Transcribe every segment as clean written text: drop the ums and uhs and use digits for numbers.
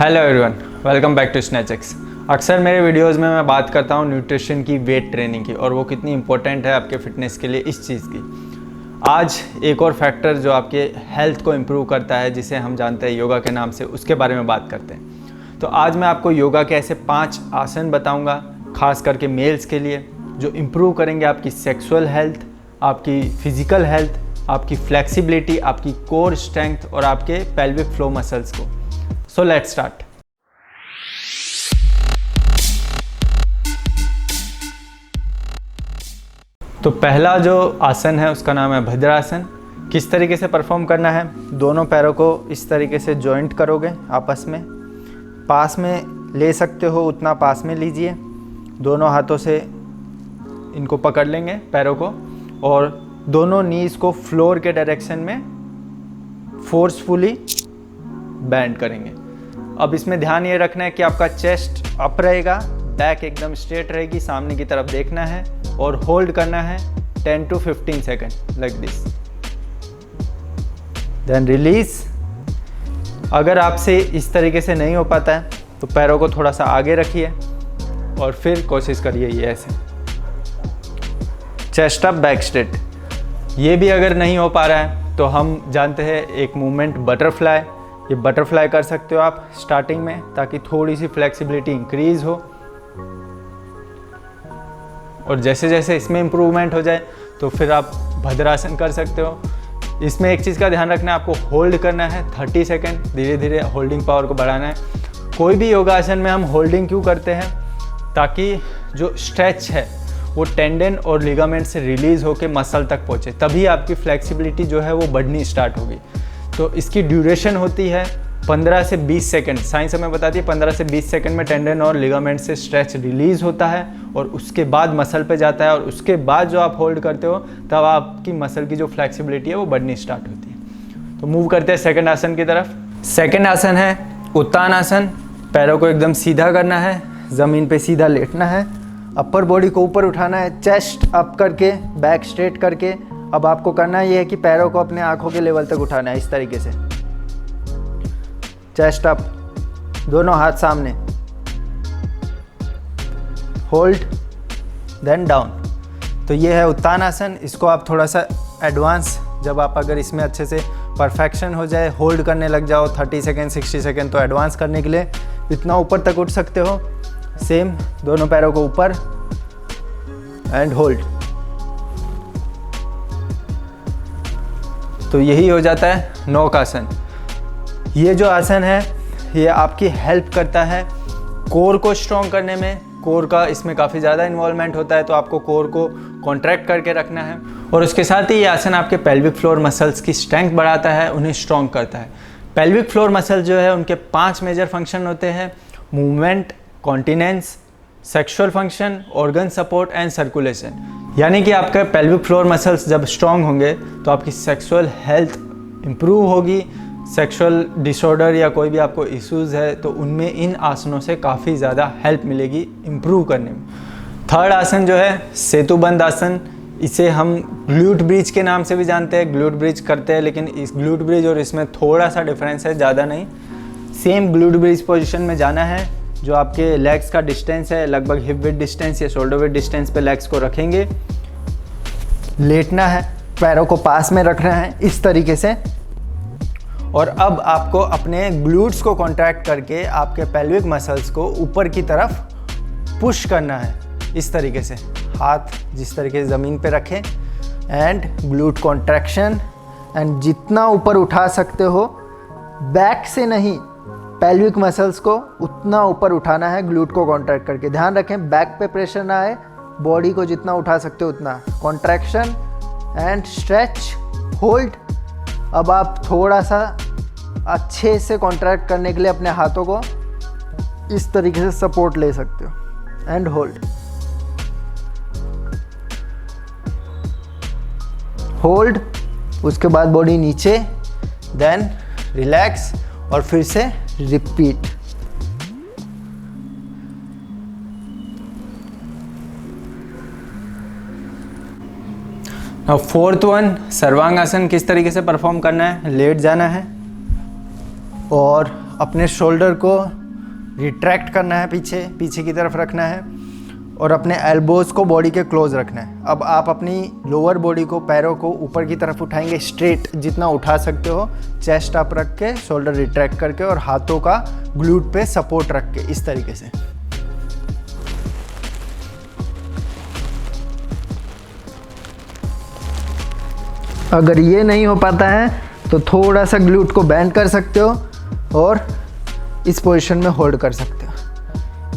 Hello everyone, welcome back to स्नैचेक्स। अक्सर मेरे वीडियोस में मैं बात करता हूँ न्यूट्रिशन की, वेट ट्रेनिंग की, और वो कितनी इंपॉर्टेंट है आपके फिटनेस के लिए इस चीज़ की। आज एक और फैक्टर जो आपके हेल्थ को इम्प्रूव करता है, जिसे हम जानते हैं योगा के नाम से, उसके बारे में बात करते हैं। तो आज मैं आपको योगा के ऐसे 5 आसन बताऊँगा, खास करके मेल्स के लिए, जो इम्प्रूव करेंगे आपकी सेक्सुअल हेल्थ, आपकी फिजिकल हेल्थ, आपकी फ्लेक्सिबिलिटी, आपकी कोर स्ट्रेंथ और आपके पेल्विक फ्लो मसल्स को। So let's start. तो पहला जो आसन है उसका नाम है भद्रासन। किस तरीके से परफॉर्म करना है? दोनों पैरों को इस तरीके से जॉइंट करोगे, आपस में पास में ले सकते हो उतना पास में लीजिए। दोनों हाथों से इनको पकड़ लेंगे पैरों को, और दोनों नीज को फ्लोर के डायरेक्शन में फोर्सफुली बेंड करेंगे। अब इसमें ध्यान ये रखना है कि आपका चेस्ट अप रहेगा, बैक एकदम स्ट्रेट रहेगी, सामने की तरफ देखना है और होल्ड करना है 10 to 15 second like this, then release. अगर आपसे इस तरीके से नहीं हो पाता है तो पैरों को थोड़ा सा आगे रखिए और फिर कोशिश करिए ये ऐसे, चेस्ट अप बैक स्ट्रेट। ये भी अगर नहीं हो पा रहा है तो हम जानते हैं एक मूवमेंट बटरफ्लाई, ये बटरफ्लाई कर सकते हो आप स्टार्टिंग में, ताकि थोड़ी सी फ्लेक्सिबिलिटी इंक्रीज हो, और जैसे जैसे इसमें इम्प्रूवमेंट हो जाए तो फिर आप भद्रासन कर सकते हो। इसमें एक चीज़ का ध्यान रखना है, आपको होल्ड करना है 30 सेकेंड, धीरे धीरे होल्डिंग पावर को बढ़ाना है। कोई भी योगासन में हम होल्डिंग क्यों करते हैं? ताकि जो स्ट्रेच है वो टेंडन और लिगामेंट से रिलीज़ होकर मसल तक पहुँचे, तभी आपकी फ्लेक्सिबिलिटी जो है वो बढ़नी स्टार्ट होगी। तो इसकी ड्यूरेशन होती है 15 से 20 सेकंड। साइंस हमें बताती है 15 से 20 सेकंड में टेंडन और लिगामेंट से स्ट्रेच रिलीज़ होता है, और उसके बाद मसल पे जाता है, और उसके बाद जो आप होल्ड करते हो तब आपकी मसल की जो फ्लेक्सिबिलिटी है वो बढ़नी स्टार्ट होती है। तो मूव करते हैं सेकंड आसन की तरफ। सेकंड आसन है उत्तान आसन। पैरों को एकदम सीधा करना है, ज़मीन पे सीधा लेटना है, अपर बॉडी को ऊपर उठाना है, चेस्ट अप करके, बैक स्ट्रेट करके। अब आपको करना ये है कि पैरों को अपने आंखों के लेवल तक उठाना है, इस तरीके से, चेस्ट अप, दोनों हाथ सामने, होल्ड, देन डाउन। तो ये है उत्तान आसन। इसको आप थोड़ा सा एडवांस, जब आप अगर इसमें अच्छे से परफेक्शन हो जाए, होल्ड करने लग जाओ 30 सेकेंड 60 सेकेंड, तो एडवांस करने के लिए इतना ऊपर तक उठ सकते हो। सेम, दोनों पैरों को ऊपर एंड होल्ड। तो यही हो जाता है नौक आसन। ये जो आसन है ये आपकी हेल्प करता है कोर को स्ट्रॉन्ग करने में। कोर का इसमें काफ़ी ज़्यादा इन्वॉल्वमेंट होता है, तो आपको कोर को कॉन्ट्रैक्ट करके रखना है, और उसके साथ ही ये आसन आपके पेल्विक फ्लोर मसल्स की स्ट्रेंथ बढ़ाता है, उन्हें स्ट्रॉन्ग करता है। पेल्विक फ्लोर मसल जो है उनके 5 मेजर फंक्शन होते हैं: movement, continence, sexual function, organ support and circulation. यानी कि आपका पेल्विक फ्लोर मसल्स जब स्ट्रॉन्ग होंगे तो आपकी सेक्सुअल हेल्थ इम्प्रूव होगी। सेक्सुअल डिसऑर्डर या कोई भी आपको इश्यूज़ है तो उनमें इन आसनों से काफ़ी ज़्यादा हेल्प मिलेगी इम्प्रूव करने में। थर्ड आसन जो है सेतुबंध आसन। इसे हम ग्लूट ब्रिज के नाम से भी जानते हैं, ग्लूट ब्रिज करते हैं, लेकिन इस ग्लूट ब्रिज और इसमें थोड़ा सा डिफरेंस है, ज़्यादा नहीं। सेम ग्लूट ब्रिज पोजिशन में जाना है, जो आपके लेग्स का डिस्टेंस है लगभग हिप विड्थ डिस्टेंस या शोल्डर विड्थ डिस्टेंस पे लेग्स को रखेंगे। लेटना है, पैरों को पास में रखना है इस तरीके से, और अब आपको अपने ग्लूट्स को कॉन्ट्रैक्ट करके आपके पेल्विक मसल्स को ऊपर की तरफ पुश करना है इस तरीके से। हाथ जिस तरीके से ज़मीन पे रखें एंड ग्लूट कॉन्ट्रैक्शन, एंड जितना ऊपर उठा सकते हो, बैक से नहीं, पेल्विक मसल्स को उतना ऊपर उठाना है ग्लूट को कॉन्ट्रैक्ट करके। ध्यान रखें बैक पे प्रेशर ना आए, बॉडी को जितना उठा सकते हो उतना। Contraction and stretch, hold. अब आप थोड़ा सा अच्छे से कॉन्ट्रैक्ट करने के लिए अपने हाथों को इस तरीके से सपोर्ट ले सकते हो एंड होल्ड, होल्ड। उसके बाद बॉडी नीचे, देन रिलैक्स, और फिर से रिपीट। अब फोर्थ वन सर्वांग आसन। किस तरीके से परफॉर्म करना है? लेट जाना है और अपने शोल्डर को रिट्रैक्ट करना है, पीछे की तरफ रखना है और अपने एल्बोज़ को बॉडी के क्लोज रखना है। अब आप अपनी लोअर बॉडी को, पैरों को ऊपर की तरफ उठाएंगे, स्ट्रेट जितना उठा सकते हो, चेस्ट अप रख के, शोल्डर रिट्रैक्ट करके और हाथों का ग्लूट पे सपोर्ट रख के, इस तरीके से। अगर ये नहीं हो पाता है तो थोड़ा सा ग्लूट को बेंड कर सकते हो और इस पोजीशन में होल्ड कर सकते हो।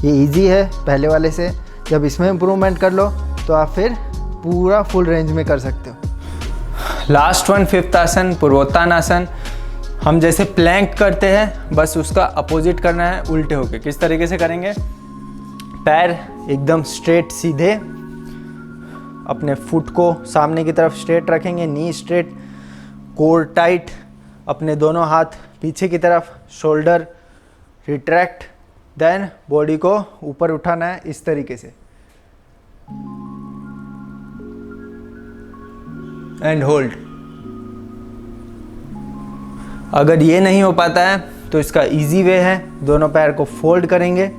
ये इजी है पहले वाले से। जब इसमें इम्प्रूवमेंट कर लो तो आप फिर पूरा फुल रेंज में कर सकते हो। लास्ट वन, फिफ्थ आसन, पूर्वोत्तानासन। हम जैसे प्लैंक करते हैं बस उसका अपोजिट करना है, उल्टे होके। किस तरीके से करेंगे? पैर एकदम स्ट्रेट सीधे, अपने फुट को सामने की तरफ स्ट्रेट रखेंगे, नी स्ट्रेट, कोर टाइट, अपने दोनों हाथ पीछे की तरफ, शोल्डर रिट्रैक्ट, देन बॉडी को ऊपर उठाना है इस तरीके से एंड होल्ड। अगर ये नहीं हो पाता है तो इसका इजी वे है, दोनों पैर को फोल्ड करेंगे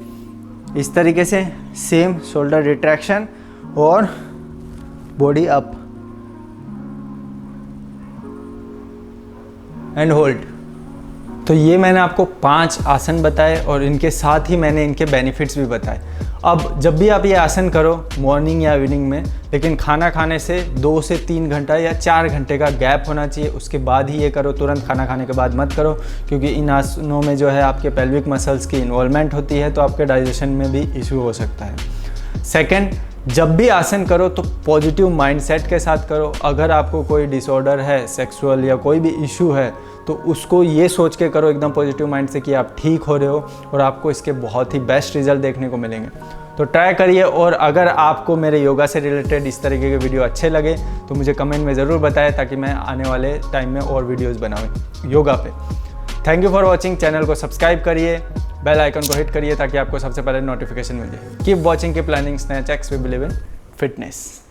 इस तरीके से, सेम शोल्डर रिट्रैक्शन और बॉडी अप एंड होल्ड। तो ये मैंने आपको 5 आसन बताए और इनके साथ ही मैंने इनके बेनिफिट्स भी बताए। अब जब भी आप ये आसन करो, मॉर्निंग या इवनिंग में, लेकिन खाना खाने से 2 से 3 घंटा या 4 घंटे का गैप होना चाहिए, उसके बाद ही ये करो। तुरंत खाना खाने के बाद मत करो, क्योंकि इन आसनों में जो है आपके पेल्विक मसल्स की इन्वॉल्वमेंट होती है, तो आपके डाइजेशन में भी इशू हो सकता है। सेकेंड, जब भी आसन करो तो पॉजिटिव माइंडसेट के साथ करो। अगर आपको कोई डिसऑर्डर है, सेक्सुअल या कोई भी इशू है, तो उसको ये सोच के करो एकदम पॉजिटिव माइंड से कि आप ठीक हो रहे हो और आपको इसके बहुत ही बेस्ट रिजल्ट देखने को मिलेंगे। तो ट्राई करिए। और अगर आपको मेरे योगा से रिलेटेड इस तरीके के वीडियो अच्छे लगे तो मुझे कमेंट में ज़रूर बताएं, ताकि मैं आने वाले टाइम में और वीडियोज़ बनाऊँ योगा पे। Thank you for watching. Channel को सब्सक्राइब करिए, बेल आइकन को हिट करिए ताकि आपको सबसे पहले नोटिफिकेशन मिल जाए। Keep watching, keep planning, snatch X, we believe in fitness.